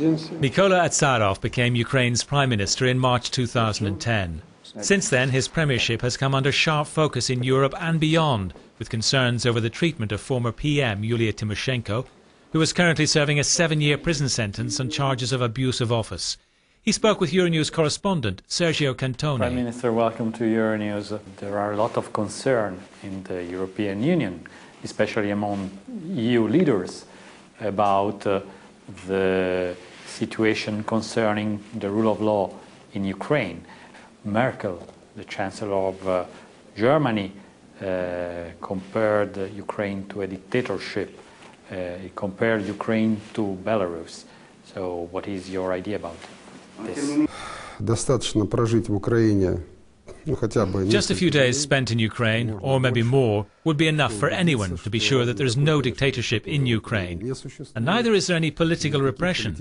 Mykola Azarov became Ukraine's prime minister in March 2010. Since then, his premiership has come under sharp focus in Europe and beyond, with concerns over the treatment of former PM Yulia Tymoshenko, who is currently serving a 7-year prison sentence on charges of abuse of office. He spoke with Euronews correspondent Sergio Cantone. Prime Minister, welcome to Euronews. There are a lot of concern in the European Union, especially among EU leaders, about the situation concerning the rule of law in Ukraine. Merkel, the chancellor of Germany, compared Ukraine to a dictatorship. He compared Ukraine to Belarus. So what is your idea about this? Just a few days spent in Ukraine, or maybe more, would be enough for anyone to be sure that there is no dictatorship in Ukraine. And neither is there any political repression.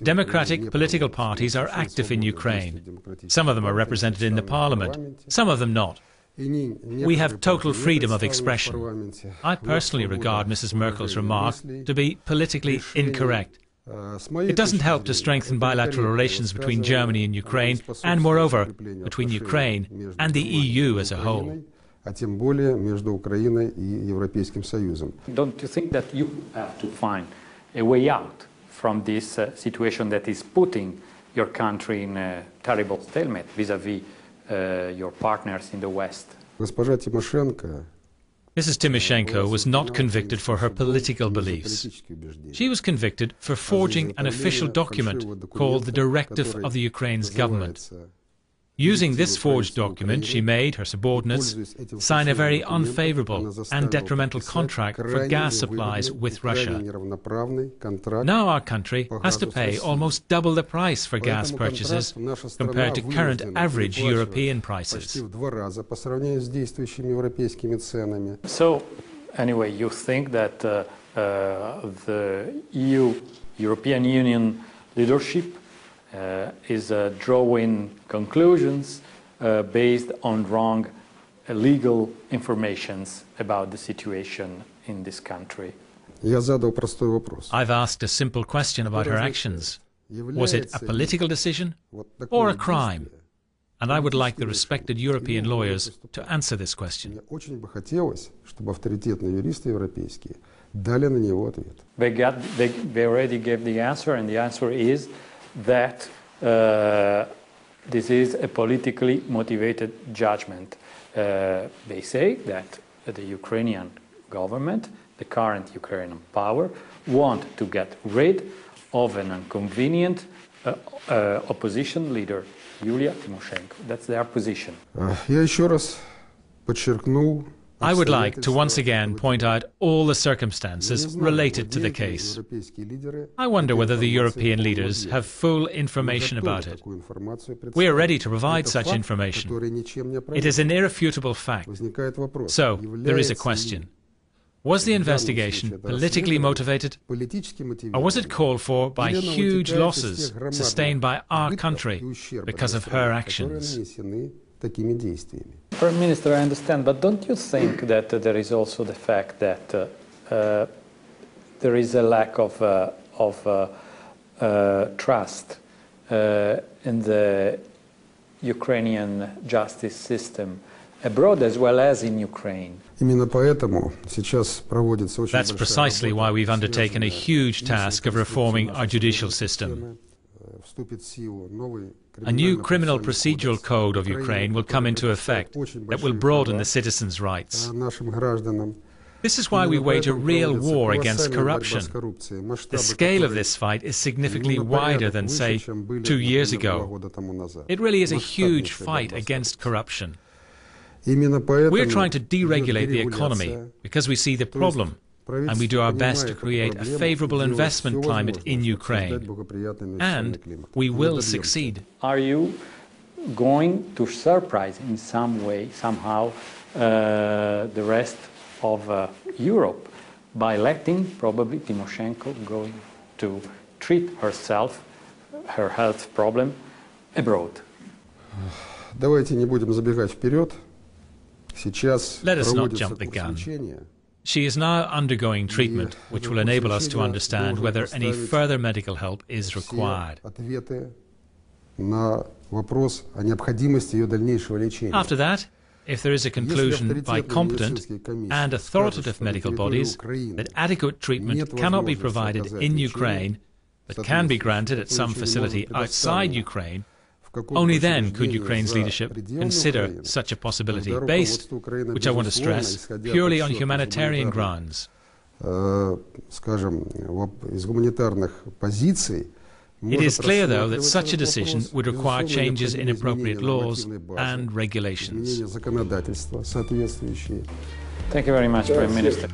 Democratic political parties are active in Ukraine. Some of them are represented in the parliament, some of them not. We have total freedom of expression. I personally regard Mrs. Merkel's remark to be politically incorrect. It doesn't help to strengthen bilateral relations between Germany and Ukraine, and moreover, between Ukraine and the EU as a whole. Don't you think that you have to find a way out from this situation that is putting your country in a terrible stalemate vis-à-vis your partners in the West? Mrs. Tymoshenko was not convicted for her political beliefs. She was convicted for forging an official document called the Directive of the Ukraine's government. Using this forged document, she made her subordinates sign a very unfavourable and detrimental contract for gas supplies with Russia. Now our country has to pay almost double the price for gas purchases compared to current average European prices. So, anyway, you think that the European Union leadership is drawing conclusions based on wrong legal informations about the situation in this country? I've asked a simple question about her actions. Was it a political decision or a crime? And I would like the respected European lawyers to answer this question. They already gave the answer, and the answer is that this is a politically motivated judgment. They say that the Ukrainian government, the current Ukrainian power, want to get rid of an inconvenient opposition leader, Yulia Tymoshenko. That's their position. I would like to once again point out all the circumstances related to the case. I wonder whether the European leaders have full information about it. We are ready to provide such information. It is an irrefutable fact. So, there is a question. Was the investigation politically motivated, or was it called for by huge losses sustained by our country because of her actions? Prime Minister, I understand, but don't you think that there is also the fact that there is a lack of trust in the Ukrainian justice system abroad as well as in Ukraine? That's precisely why we've undertaken a huge task of reforming our judicial system. A new criminal procedural code of Ukraine will come into effect that will broaden the citizens' rights. This is why we wage a real war against corruption. The scale of this fight is significantly wider than, say, 2 years ago. It really is a huge fight against corruption. We're trying to deregulate the economy because we see the problem, and we do our best to create a favourable investment climate in Ukraine. And we will succeed. Are you going to surprise in some way, somehow, the rest of Europe by letting probably Tymoshenko going to treat herself, her health problem, abroad? Let us not jump the gun. She is now undergoing treatment, which will enable us to understand whether any further medical help is required. After that, if there is a conclusion by competent and authoritative medical bodies that adequate treatment cannot be provided in Ukraine, but can be granted at some facility outside Ukraine, only then could Ukraine's leadership consider such a possibility, based, which I want to stress, purely on humanitarian grounds. It is clear, though, that such a decision would require changes in appropriate laws and regulations. Thank you very much, Prime Minister.